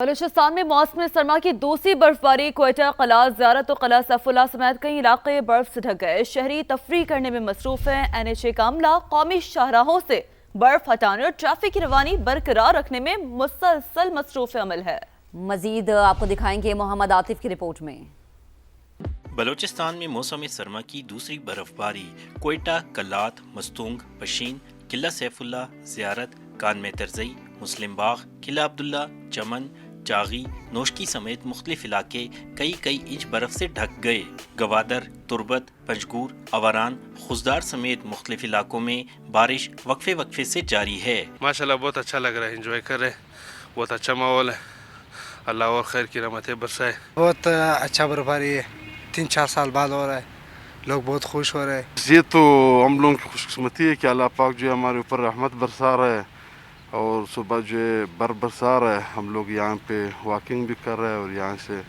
بلوچستان میں موسم سرما کی دوسری برفباری کوئٹہ قلعہ زیارت و قلعہ سیف اللہ سمیت کئی علاقے برف سے ڈھک گئے۔ شہری تفریح کرنے میں مصروف ہیں۔ NHA کا عملہ قومی شاہراہوں سے برف ہٹانے اور ٹریفک کی روانی برقرار رکھنے میں مسلسل مصروف عمل ہے۔ مزید آپ کو دکھائیں گے محمد عاطف کی رپورٹ میں۔ بلوچستان میں موسم سرما کی دوسری برف باری کوئٹہ، کلات، مستونگ، پشین، قلعہ سیف اللہ، زیارت، کان میں ترزئی، مسلم باغ، قلعہ عبداللہ، چمن، چاغی، نوشکی سمیت مختلف علاقے کئی انچ برف سے ڈھک گئے۔ گوادر، تربت، پنجگور، اواران، خزدار سمیت مختلف علاقوں میں بارش وقفے سے جاری ہے۔ ماشاءاللہ بہت اچھا لگ رہا ہے، انجوائے کر رہے ہیں، بہت اچھا ماحول ہے، اللہ اور خیر کی رحمتیں برسائے۔ بہت اچھا برفباری ہے، 3-4 سال بعد ہو رہا ہے، لوگ بہت خوش ہو رہے ہیں۔ یہ تو ہم لوگوں کی خوش قسمتی ہے کہ اللہ پاک جو ہے ہمارے اوپر رحمت برسا رہا ہے، اور صبح جو ہے برف برسا رہا ہے، ہم لوگ یہاں پہ واکنگ بھی کر رہے ہیں اور یہاں سے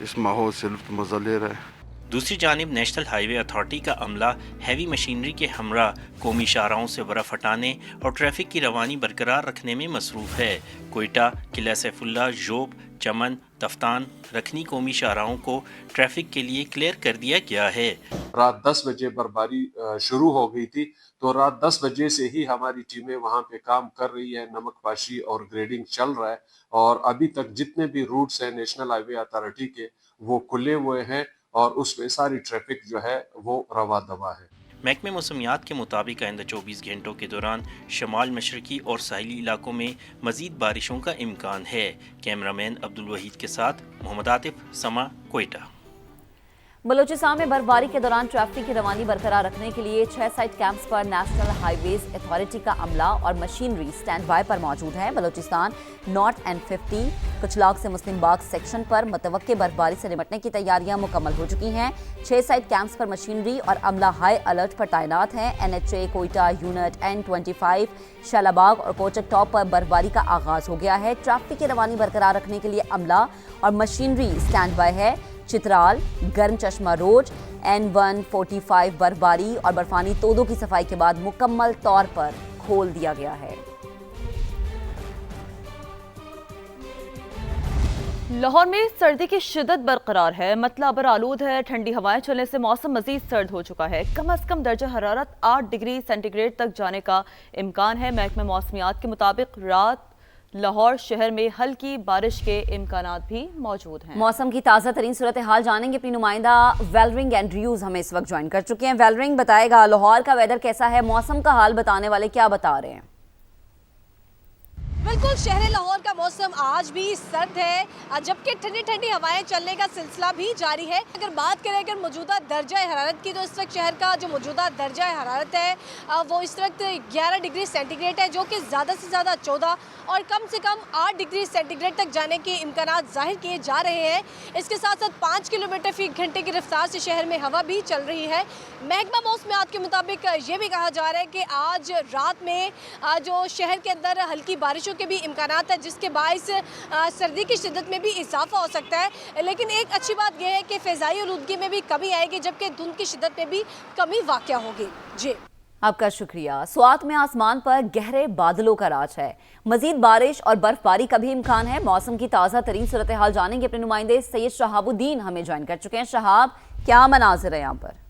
اس ماحول سے لطف مزہ لے رہے ہیں۔ دوسری جانب نیشنل ہائی وے اتھارٹی کا عملہ ہیوی مشینری کے ہمراہ قومی شاہراہوں سے برف ہٹانے اور ٹریفک کی روانی برقرار رکھنے میں مصروف ہے۔ کوئٹہ، قلعہ سیف اللہ، ژوب، چمن، تفتان، رکھنی قومی شاہراہوں کو ٹریفک کے لیے کلیئر کر دیا گیا ہے۔ رات 10 بجے برفباری شروع ہو گئی تھی، تو رات 10 بجے سے ہی ہماری ٹیمیں وہاں پہ کام کر رہی ہے، نمک پاشی اور گریڈنگ چل رہا ہے، اور ابھی تک جتنے بھی روٹس ہیں نیشنل ہائی وے اتھارٹی کے وہ کھلے ہوئے ہیں، اور اس میں ساری ٹریفک جو ہے وہ روا دوا ہے۔ محکمہ موسمیات کے مطابق آئندہ 24 گھنٹوں کے دوران شمال مشرقی اور ساحلی علاقوں میں مزید بارشوں کا امکان ہے۔ کیمرامین عبدالوحید کے ساتھ محمد عاطف، سما، کوئٹہ۔ بلوچستان میں برفباری کے دوران ٹریفک کی روانی برقرار رکھنے کے لیے 6 سائٹ کیمپس پر نیشنل ہائی ویز اتھارٹی کا عملہ اور مشینری سٹینڈ بائی پر موجود ہے۔ بلوچستان نارتھ N50 کچلاگ سے مسلم باغ سیکشن پر متوقع برفباری سے نمٹنے کی تیاریاں مکمل ہو چکی ہیں۔ 6 سائٹ کیمپس پر مشینری اور عملہ ہائی الرٹ پر تعینات ہیں۔ NHA کوئٹہ یونٹ N25 شالا باغ اور کوچک ٹاپ پر برفباری کا آغاز ہو گیا ہے۔ ٹریفک کی روانی برقرار رکھنے کے لیے عملہ اور مشینری سٹینڈ بائی ہے۔ چترال، گرم چشمہ روڈ، N145 برفباری اور برفانی تودوں کی صفائی کے بعد مکمل طور پر کھول دیا گیا ہے۔ لاہور میں سردی کی شدت برقرار ہے، مطلع ابر آلود ہے، ٹھنڈی ہوائیں چلنے سے موسم مزید سرد ہو چکا ہے۔ کم از کم درجہ حرارت 8 ڈگری سینٹی گریڈ تک جانے کا امکان ہے۔ محکمہ موسمیات کے مطابق رات لاہور شہر میں ہلکی بارش کے امکانات بھی موجود ہیں۔ موسم کی تازہ ترین صورتحال جانیں گے، اپنی نمائندہ ویلرنگ اینڈریوز ہمیں اس وقت جوائن کر چکے ہیں۔ ویلرنگ بتائے گا لاہور کا ویدر کیسا ہے، موسم کا حال بتانے والے کیا بتا رہے ہیں؟ بالکل، شہر لاہور کا موسم آج بھی سرد ہے، جبکہ ٹھنڈی ٹھنڈی ہوائیں چلنے کا سلسلہ بھی جاری ہے۔ اگر بات کریں موجودہ درجہ حرارت کی، تو اس وقت شہر کا جو موجودہ درجہ حرارت ہے وہ اس وقت 11 ڈگری سینٹی گریڈ ہے، جو کہ زیادہ سے زیادہ 14 اور کم سے کم 8 ڈگری سینٹی گریڈ تک جانے کے امکانات ظاہر کیے جا رہے ہیں۔ اس کے ساتھ ساتھ 5 کلومیٹر فی گھنٹے کی رفتار سے شہر میں ہوا بھی چل رہی ہے۔ محکمہ موسمیات کے مطابق یہ بھی کہا جا رہا ہے کہ آج رات میں جو شہر کے اندر ہلکی بارشوں کے بھی امکانات ہیں، جس کے باعث سردی کی شدت میں بھی اضافہ ہو سکتا ہے، لیکن ایک اچھی بات یہ ہے کہ فضائی آلودگی میں بھی کمی آئے گی، جبکہ دھند کی شدت میں بھی کمی واقع ہوگی۔ جی آپ کا شکریہ۔ سوات میں آسمان پر گہرے بادلوں کا راج ہے، مزید بارش اور برف باری کا بھی امکان ہے۔ موسم کی تازہ ترین صورتحال جانیں گے، اپنے نمائندے سید شہاب الدین ہمیں جوائن کر چکے ہیں۔ شہاب، کیا مناظر ہے یہاں پر؟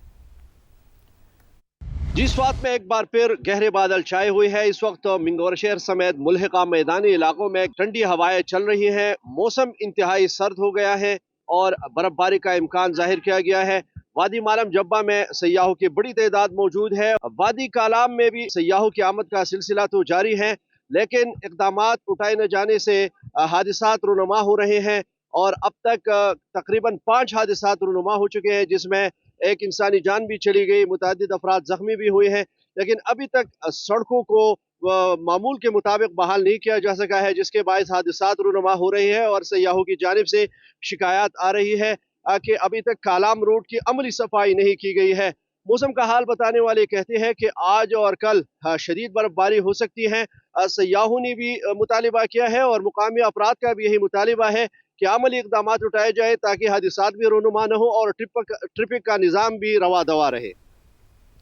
جی، سوات میں ایک بار پھر گہرے بادل چھائے ہوئے ہیں۔ اس وقت منگور شہر سمیت ملحقہ میدانی علاقوں میں ٹھنڈی ہوائیں چل رہی ہیں، موسم انتہائی سرد ہو گیا ہے اور برف باری کا امکان ظاہر کیا گیا ہے۔ وادی مالم جبہ میں سیاحوں کی بڑی تعداد موجود ہے۔ وادی کالام میں بھی سیاحوں کی آمد کا سلسلہ تو جاری ہے، لیکن اقدامات اٹھائے نہ جانے سے حادثات رونما ہو رہے ہیں، اور اب تک تقریباً 5 حادثات رونما ہو چکے ہیں، جس میں ایک انسانی جان بھی چلی گئی، متعدد افراد زخمی بھی ہوئے ہیں، لیکن ابھی تک سڑکوں کو معمول کے مطابق بحال نہیں کیا جا سکا ہے، جس کے باعث حادثات رونما ہو رہے ہیں اور سیاحوں کی جانب سے شکایات آ رہی ہے کہ ابھی تک کالام روڈ کی عملی صفائی نہیں کی گئی ہے۔ موسم کا حال بتانے والے کہتے ہیں کہ آج اور کل شدید برف باری ہو سکتی ہے۔ سیاحوں نے بھی مطالبہ کیا ہے اور مقامی افراد کا بھی یہی مطالبہ ہے کہ عملی اقدامات اٹھائے جائے تاکہ حادثات بھی رونما نہ ہو اور ٹریفک کا نظام بھی روا دوا رہے۔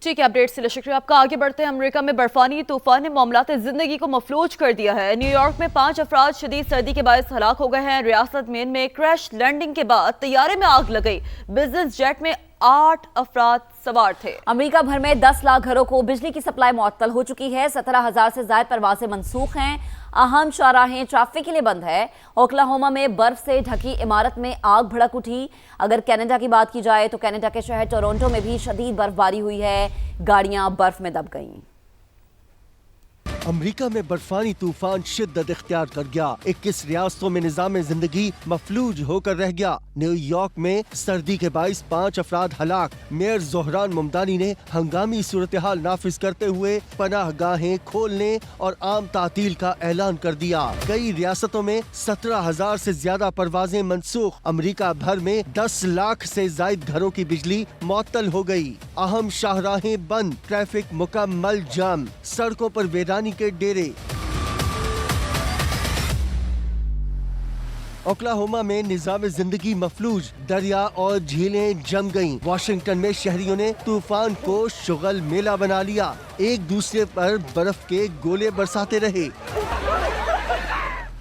ठीक है, अपडेट के लिए शुक्रिया आपका। आगे बढ़ते हैं। अमेरिका में बर्फानी तूफान ने मामलात जिंदगी को मफलूज कर दिया है। न्यूयॉर्क में 5 अफराद शदीद सर्दी के बायस हलाक हो गए हैं। रियासत मेन में क्रैश लैंडिंग के बाद तैयारे में आग लग गई। बिजनेस जेट में 8 अफराद सवार थे। अमेरिका भर में 10 लाख घरों को बिजली की सप्लाई मुअत्तल हो चुकी है। 17,000 से ज्यादा परवाजें मनसूख हैं। अहम शाहराहें ट्रैफिक के लिए बंद है। ओक्लाहोमा में बर्फ से ढकी इमारत में आग भड़क उठी। अगर कनाडा की बात की जाए तो कनाडा के शहर टोरंटो में भी शदीद बर्फबारी हुई है। गाड़ियां बर्फ में दब गईं। अमेरिका में बर्फानी तूफान शिद्दत इख्तियार कर गया। 21 रियासतों में निजाम जिंदगी मफलूज होकर रह गया। न्यूयॉर्क में सर्दी के बाइस 5 अफराद हलाक। मेयर जोहरान मुमदानी ने हंगामी सूरत हाल नाफिज करते हुए पनाह गाहें खोलने और आम तातील का ऐलान कर दिया। कई रियासतों में 17,000 से ज्यादा परवाजें मनसूख। अमेरिका भर में 10 लाख से जायद घरों की बिजली मुअत्तल हो गई। अहम शाहराहें बंद, ट्रैफिक मुकम्मल जाम, सड़कों पर वीरानी के डेरे। ओक्लाहोमा में निजाम जिंदगी मफलूज, दरिया और झीलें जम गईं। वाशिंगटन में शहरियों ने तूफान को शुगल मेला बना लिया। एक दूसरे पर बर्फ के गोले बरसाते रहे।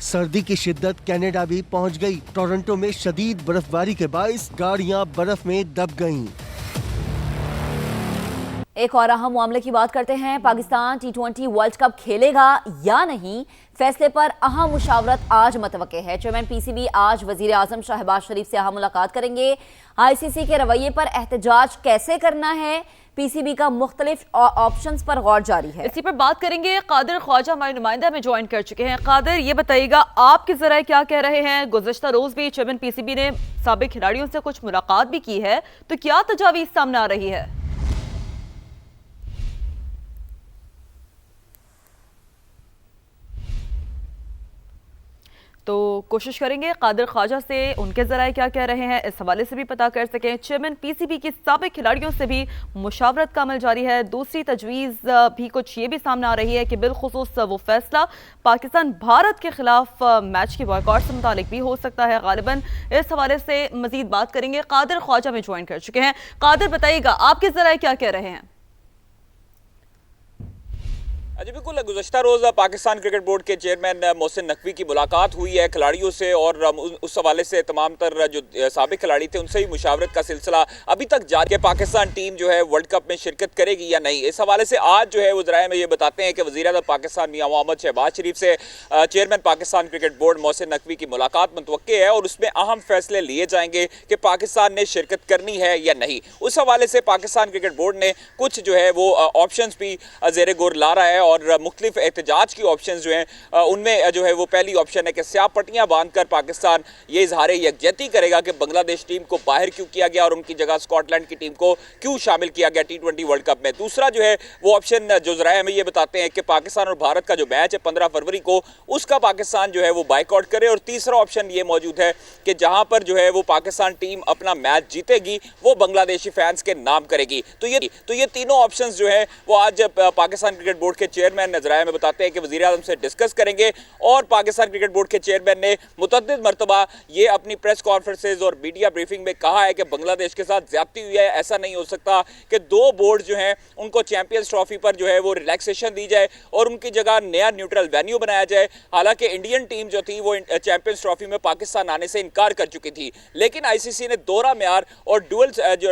सर्दी की शिद्दत कनाडा भी पहुंच गई। टोरंटो में शदीद बर्फबारी के बाइस गाड़ियां बर्फ में दब गईं। एक और अहम मामले की बात करते हैं। पाकिस्तान T20 वर्ल्ड कप खेलेगा या नहीं, फैसले पर अहम मुशावरत आज मतवक्के है। चेयरमैन PCB आज वजीर आजम शहबाज शरीफ से अहम मुलाकात करेंगे। ICC के रवैये पर एहतजाज कैसे करना है, PCB का मुख्तलिफ ऑप्शंस पर गौर जारी है। इसी पर बात करेंगे। कादिर ख्वाजा हमारे नुमाइंदा में ज्वाइन कर चुके हैं। कादिर, ये बताइएगा आपके जराए क्या कह रहे हैं? गुज़श्ता रोज भी चेयरमैन PCB ने साबिक खिलाड़ियों से कुछ मुलाकात भी की है, तो क्या तजावीज़ सामने आ रही है? तो कोशिश करेंगे कादिर ख्वाजा से उनके ज़राए क्या कह रहे हैं इस हवाले से भी पता कर सकें। चेयरमैन PCB की साबिक खिलाड़ियों से भी मुशावरत का अमल जारी है। दूसरी तजवीज़ भी कुछ ये भी सामने आ रही है कि बिलखुसूस वो फैसला पाकिस्तान भारत के खिलाफ मैच के बॉयकॉट से मुतालिक भी हो सकता है। गालिबन इस हवाले से मजीद बात करेंगे। कादिर ख्वाजा में ज्वाइन कर चुके हैं। कादिर, बताइएगा आपके ज़राए क्या कह रहे हैं? जी बिल्कुल, गुज़श्ता रोज़ पाकिस्तान क्रिकेट बोर्ड के चेयरमैन मोहसिन नकवी की मुलाकात हुई है खिलाड़ियों से, और उस हवाले से तमाम तर जो साबिक खिलाड़ी थे उनसे भी मुशावरत का सिलसिला अभी तक जारी है। पाकिस्तान टीम जो है वर्ल्ड कप में शिरकत करेगी या नहीं, इस हवाले से आज जो है वज़राए में ये बताते हैं कि वज़ीर-ए-आज़म पाकिस्तान मियां मोहम्मद शहबाज शरीफ से chairman Pakistan cricket board Mohsin Naqvi की मुलाकात मुतवक्के है और उसमें अहम फैसले लिए जाएंगे कि पाकिस्तान ने शिरकत करनी है या नहीं। उस हवाले से पाकिस्तान क्रिकेट बोर्ड ने कुछ जो है वो ऑप्शंस भी ज़ेरे गौर ला रहा है, और मुख्तलिफ एहतजाज की ऑप्शन जो हैं उनमें जो है वो पहली ऑप्शन है कि स्याह पट्टियाँ बांधकर पाकिस्तान ये इजहार यकजहती करेगा कि बांग्लादेश टीम को बाहर क्यों किया गया और उनकी जगह स्कॉटलैंड की टीम को क्यों शामिल किया गया T20 वर्ल्ड कप में। दूसरा जो है वो ऑप्शन जो ज़राए हमें ये बताते हैं कि पाकिस्तान और भारत का जो मैच है 15 फरवरी को, उसका पाकिस्तान जो है वो बाइकआउट करे। और तीसरा ऑप्शन ये मौजूद है कि जहाँ पर जो है वो पाकिस्तान टीम अपना मैच जीतेगी वो बांग्लादेशी फैंस के नाम करेगी। तो ये तीनों ऑप्शन जो है वो आज पाकिस्तान क्रिकेट बोर्ड के चेयरमैन नजराया में बताते हैं कि वज़ीर आज़म से डिस्कस करेंगे। और पाकिस्तान क्रिकेट बोर्ड के चेयरमैन ने मुतअद्दिद मरतबा ये अपनी प्रेस कॉन्फ्रेंसेज और मीडिया ब्रीफिंग में कहा है कि बांग्लादेश के साथ ज्यादती हुई है। ऐसा नहीं हो सकता कि दो बोर्ड जो हैं उनको चैंपियंस ट्रॉफी पर जो है वो रिलैक्सेशन दी जाए और उनकी जगह नया न्यूट्रल वेन्यू बनाया जाए। हालांकि इंडियन टीम जो थी वो चैंपियंस ट्रॉफी में पाकिस्तान आने से इनकार कर चुकी थी, लेकिन ICC ने दोहरा म्यार और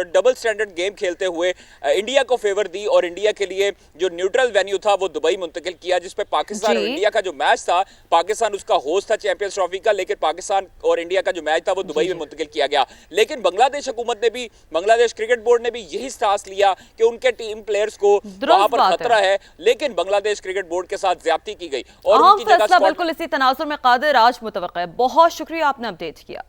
डबल स्टैंडर्ड गेम खेलते हुए इंडिया को फेवर दी और इंडिया के लिए जो न्यूट्रल वेन्यू था वो दुबई मुंतकिल किया, जिसपे पाकिस्तान और इंडिया का जो मैच था, पाकिस्तान उसका होस्ट था चैंपियंस ट्रॉफी का, लेकिन पाकिस्तान और इंडिया का जो मैच था वो दुबई में मुंतकिल किया गया। लेकिन बांग्लादेश हुकूमत ने भी, बांग्लादेश क्रिकेट बोर्ड ने भी यही साहस लिया कि उनके टीम प्लेयर्स को वहां पर खतरा है, लेकिन बांग्लादेश क्रिकेट बोर्ड के साथ ज्यादती की गई और उनकी जगह बिल्कुल इसी तनाजुर में कादिर आज मुतवक्का है। बहुत शुक्रिया, आपने अपडेट किया।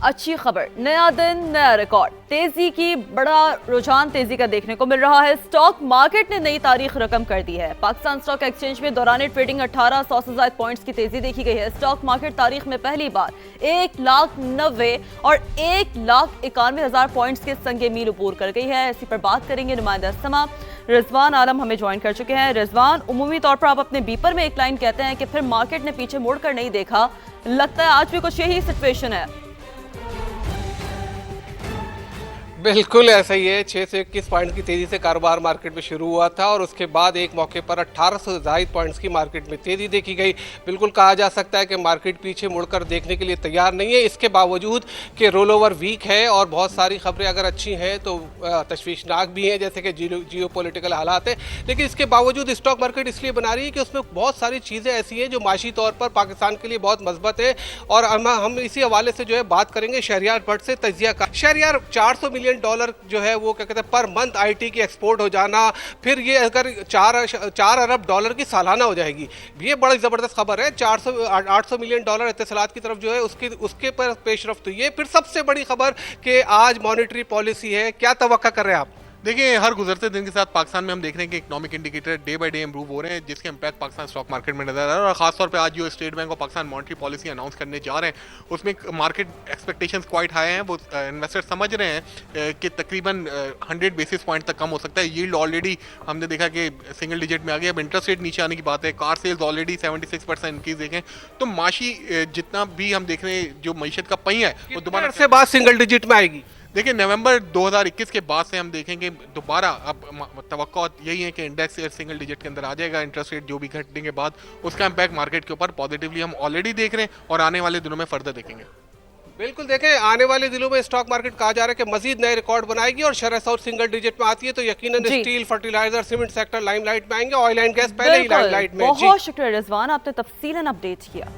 अच्छी खबर, नया दिन नया रिकॉर्ड, तेजी की बड़ा रुझान तेजी का देखने को मिल रहा है। स्टॉक मार्केट ने नई तारीख रकम कर दी है। पाकिस्तान स्टॉक एक्सचेंज में दौरान ट्रेडिंग 1800 से ज्यादा पॉइंट्स की तेजी देखी गई है। स्टॉक मार्केट तारीख में पहली बार 1,90,000 और 1,91,000 पॉइंट्स के संगे मील अबूर कर गई है। इसी पर बात करेंगे नुमाइंदा समा रिजवान आलम हमें ज्वाइन कर चुके हैं। रिजवान, उमूमी तौर पर आप अपने बीपर में एक लाइन कहते हैं कि फिर मार्केट ने पीछे मुड़कर नहीं देखा, लगता है आज भी कुछ यही सिचुएशन है। बिल्कुल ऐसा ही है। 6 से 21 पॉइंट की तेजी से कारोबार मार्केट में शुरू हुआ था और उसके बाद एक मौके पर 1800 से ज्यादा पॉइंट्स की मार्केट में तेजी देखी गई। बिल्कुल कहा जा सकता है कि मार्केट पीछे मुड़कर देखने के लिए तैयार नहीं है, इसके बावजूद कि रोल ओवर वीक है और बहुत सारी खबरें अगर अच्छी हैं तो तशवीशनाक भी हैं, जैसे कि जियो पॉलिटिकल हालात है, लेकिन इसके बावजूद स्टॉक मार्केट इसलिए बना रही है कि उसमें बहुत सारी चीज़ें ऐसी हैं जो माशी तौर पर पाकिस्तान के लिए बहुत मस्बत है। और हम इसी हवाले से जो है बात करेंगे शहरियार भट्ट से तजिया का। शहरियार, $400 मिलियन जो है वो क्या कहते हैं पर मंथ आईटी की एक्सपोर्ट हो जाना, फिर ये अगर 4 अरब डॉलर की सालाना हो जाएगी, ये बड़ी ज़बरदस्त खबर है। 800 मिलियन डॉलर इत्तसालात की तरफ जो है उसके पर पेशरफ्त हुई है। फिर सबसे बड़ी खबर कि आज मॉनेटरी पॉलिसी है, क्या तवक्का कर रहे हैं आप? देखिए, हर गुजरते दिन के साथ पाकिस्तान में हम देख रहे हैं कि economic indicator day by day improve हो रहे हैं, जिसके इंपैक्ट पाकिस्तान स्टॉक मार्केट में नजर आ रहा है। और खासतौर पे आज जो स्टेट बैंक और पाकिस्तान मॉनेटरी पॉलिसी अनाउंस करने जा रहे हैं, उसमें मार्केट एक्सपेक्टेशंस क्वाइट हाई हैं। वो इन्वेस्टर समझ रहे हैं कि तकरीबन 100 बेसिस पॉइंट तक कम हो सकता है। यील्ड ऑलरेडी हमने देखा कि सिंगल डिजिट में आ गया। अब इंटरेस्ट रेट नीचे आने की बात है। कार सेल्स ऑलरेडी 76% इंक्रीज देखें, तो माशी जितना भी हम देख रहे हैं जो मईशत का पहिया है वो दोबारा से बाद सिंगल डिजिट में आएगी। देखिए, नवंबर 2021 के बाद से हम देखेंगे दोबारा अब तवक्को यही है कि इंडेक्स सिंगल डिजिट के अंदर आ जाएगा। इंटरेस्ट रेट जो भी घटने के बाद उसका इम्पैक्ट मार्केट के ऊपर पॉजिटिवली हम ऑलरेडी देख रहे हैं और आने वाले दिनों में फर्दर देखेंगे। बिल्कुल, देखें, आने वाले दिनों में स्टॉक मार्केट कहा जा रहा है कि मजीद नए रिकॉर्ड बनाएगी और शरह सौद सिंगल डिजिट में आती है तो यकीनन steel, fertiliser, cement sector limelight में आएंगे। ऑयल एंड गैस पहले ही लाइमलाइट में। बहुत शुक्रिया रिजवान, आपने तफसीलन अपडेट किया।